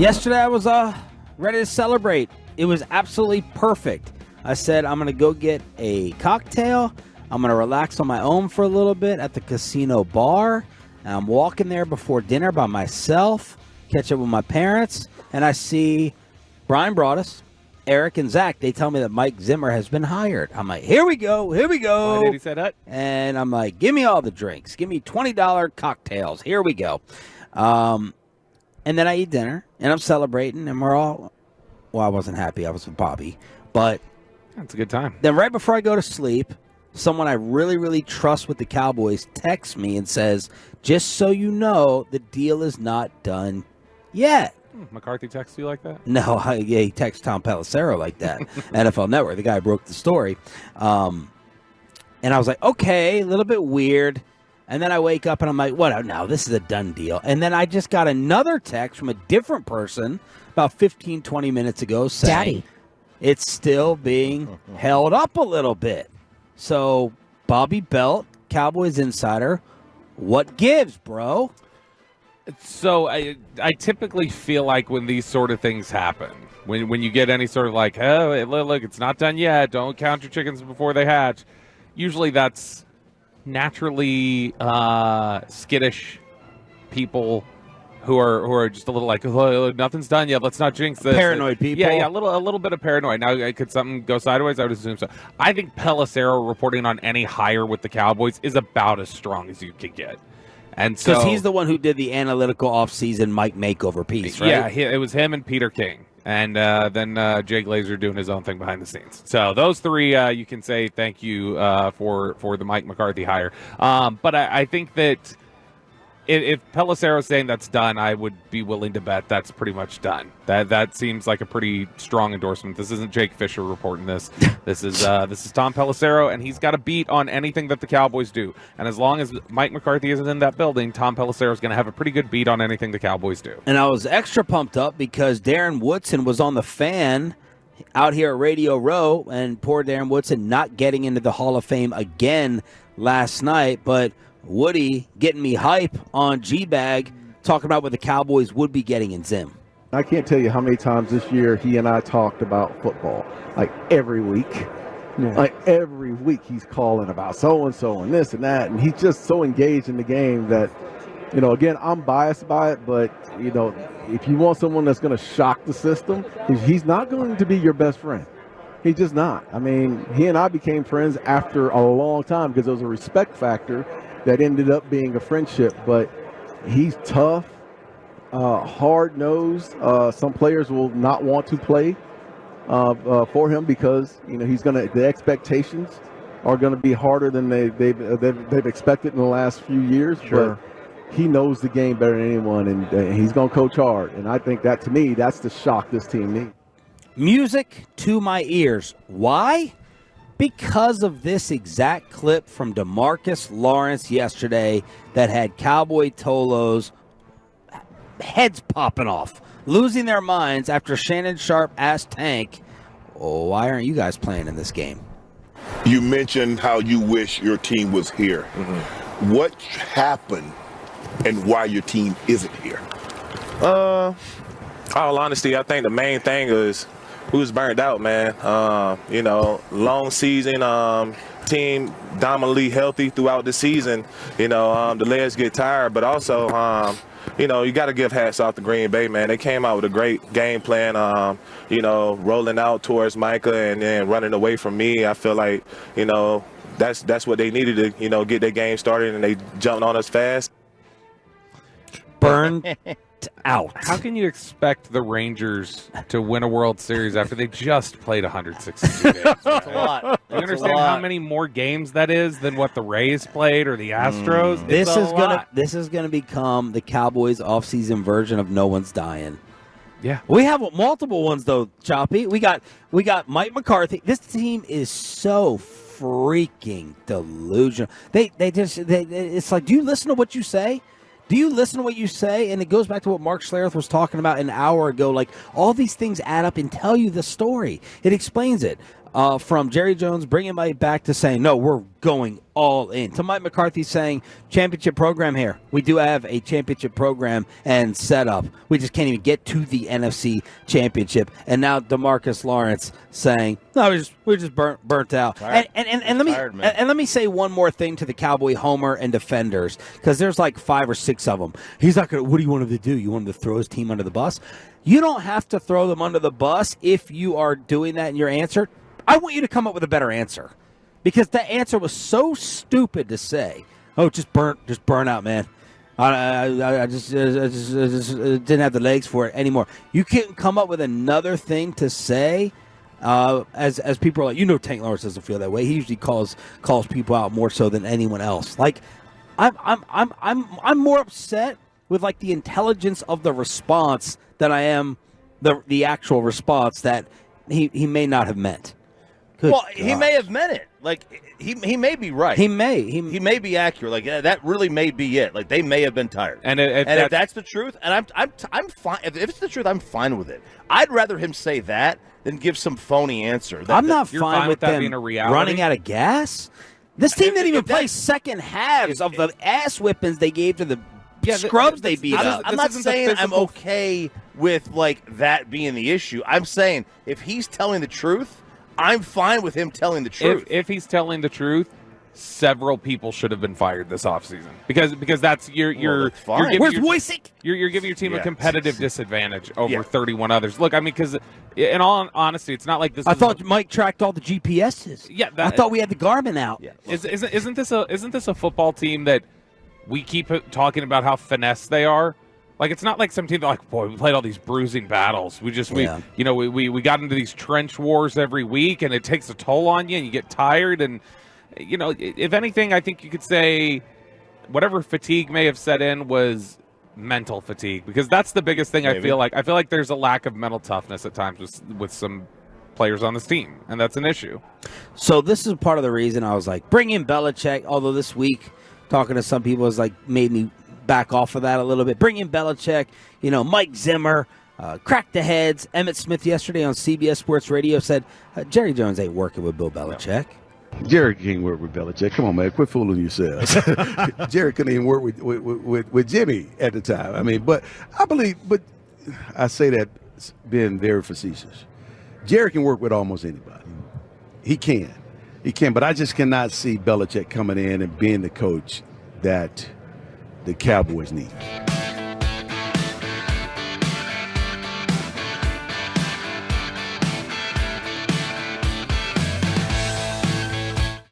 Yesterday I was ready to celebrate. It was absolutely perfect. I said I'm going to go get a cocktail. I'm going to relax on my own for a little bit at the casino bar. And I'm walking there before dinner by myself, catch up with my parents, and I see Brian Broaddus, Eric, and Zach. They tell me that Mike Zimmer has been hired. I'm like, here we go, here we go. Why did he say that? And I'm like, give me all the drinks. Give me $20 cocktails. Here we go. And then I eat dinner, and I'm celebrating, and we're all, well, I wasn't happy. I was with Bobby. But that's a good time. Then right before I go to sleep, someone I really, really trust with the Cowboys texts me and says, just so you know, the deal is not done yet. McCarthy texts you like that? No, he texts Tom Pelissero like that. NFL Network, the guy who broke the story. And I was like, okay, a little bit weird. And then I wake up and I'm like, what? No, this is a done deal. And then I just got another text from a different person about 15, 20 minutes ago saying, Daddy, it's still being held up a little bit. So, Bobby Belt, Cowboys insider, what gives, bro? So, I typically feel like when these sort of things happen, when you get any sort of like, oh, look, it's not done yet, don't count your chickens before they hatch, usually that's naturally skittish people who are just a little like, oh, nothing's done yet, let's not jinx this. Paranoid people. Yeah, a little bit of paranoid. Now, could something go sideways? I would assume so. I think Pelissero reporting on any hire with the Cowboys is about as strong as you could get. And so, because he's the one who did the analytical offseason Mike makeover piece, right? Yeah, it was him and Peter King. And then Jay Glazer doing his own thing behind the scenes. So those three, you can say thank you for the Mike McCarthy hire. But I think that if Pelissero's saying that's done, I would be willing to bet that's pretty much done. That seems like a pretty strong endorsement. This isn't Jake Fisher reporting this. This is Tom Pelissero, and he's got a beat on anything that the Cowboys do. And as long as Mike McCarthy isn't in that building, Tom Pelissero is going to have a pretty good beat on anything the Cowboys do. And I was extra pumped up because Darren Woodson was on the Fan out here at Radio Row, and poor Darren Woodson not getting into the Hall of Fame again last night, but Woody getting me hype on G-Bag, talking about what the Cowboys would be getting in Zim. I can't tell you how many times this year he and I talked about football, like every week. Yeah. Like every week he's calling about so-and-so and this and that, and he's just so engaged in the game that, again, I'm biased by it, but, if you want someone that's going to shock the system, he's not going to be your best friend. He's just not. I mean, he and I became friends after a long time because there was a respect factor that ended up being a friendship, but he's tough, hard-nosed. Some players will not want to play for him because the expectations are gonna be harder than they've expected in the last few years. Sure. But he knows the game better than anyone, and he's gonna coach hard. And I think that, to me, that's the shock this team needs. Music to my ears. Why? Because of this exact clip from DeMarcus Lawrence yesterday that had Cowboy Tolos heads popping off, losing their minds after Shannon Sharp asked Tank, why aren't you guys playing in this game? You mentioned how you wish your team was here. Mm-hmm. What happened and why your team isn't here? All honesty, I think the main thing is we was burnt out, man. Long season, team dominantly healthy throughout the season. The legs get tired, but also, you got to give hats off to Green Bay, man. They came out with a great game plan, rolling out towards Micah and then running away from me. I feel like, that's what they needed to, get their game started, and they jumped on us fast. Burned out. How can you expect the Rangers to win a World Series after they just played 162 games? That's a lot. You understand how many more games that is than what the Rays played or the Astros? This is gonna become the Cowboys offseason version of No One's Dying. Yeah. We have multiple ones though, Choppy. We got Mike McCarthy. This team is so freaking delusional. It's like, do you listen to what you say? Do you listen to what you say? And it goes back to what Mark Schlereth was talking about an hour ago. Like, all these things add up and tell you the story. It explains it. from Jerry Jones bringing Mike back to saying, no, we're going all in, to Mike McCarthy saying, championship program here. We do have a championship program and set up. We just can't even get to the NFC championship. And now DeMarcus Lawrence saying, no, we're just burnt out. And let me say one more thing to the Cowboy homer and defenders, because there's like 5 or 6 of them. He's not going to, what do you want him to do? You want him to throw his team under the bus? You don't have to throw them under the bus if you are doing that in your answer. I want you to come up with a better answer, because that answer was so stupid to say. Oh, just burn out, man. I just didn't have the legs for it anymore. You can't come up with another thing to say. As people are like, Tank Lawrence doesn't feel that way. He usually calls people out more so than anyone else. Like, I'm more upset with like the intelligence of the response than I am the actual response that he may not have meant. He may have meant it. Like, he may be right. He may be accurate. Like, that really may be it. Like, they may have been tired. And if that's the truth, and I'm fine. If it's the truth, I'm fine with it. I'd rather him say that than give some phony answer. I'm not fine with that them being a reality? running out of gas. This team didn't even play second halves of the ass whippings they gave to the scrubs they beat up. I'm not saying I'm okay with, like, that being the issue. I'm saying if he's telling the truth, I'm fine with him telling the truth. If he's telling the truth, several people should have been fired this offseason because that's you're giving Where's Wojcik? You're giving your team a competitive disadvantage over 31 others. Look, I mean, because in all honesty, it's not like this. I thought Mike tracked all the GPSs. Yeah, I thought we had the Garmin out. Yeah. Isn't this a football team that we keep talking about how finesse they are? Like, it's not like some team that, like, boy, we played all these bruising battles. We got into these trench wars every week, and it takes a toll on you, and you get tired. And, if anything, I think you could say whatever fatigue may have set in was mental fatigue, because that's the biggest thing. Maybe. I feel like there's a lack of mental toughness at times with some players on this team, and that's an issue. So this is part of the reason I was like, bring in Belichick, although this week talking to some people has, like, made me back off of that a little bit. Bring in Belichick, Mike Zimmer, crack the heads. Emmett Smith yesterday on CBS Sports Radio said Jerry Jones ain't working with Bill Belichick. Jerry can't work with Belichick. Come on, man, quit fooling yourselves. Jerry couldn't even work with Jimmy at the time. I mean, but I say that being very facetious. Jerry can work with almost anybody. He can, but I just cannot see Belichick coming in and being the coach that the Cowboys need.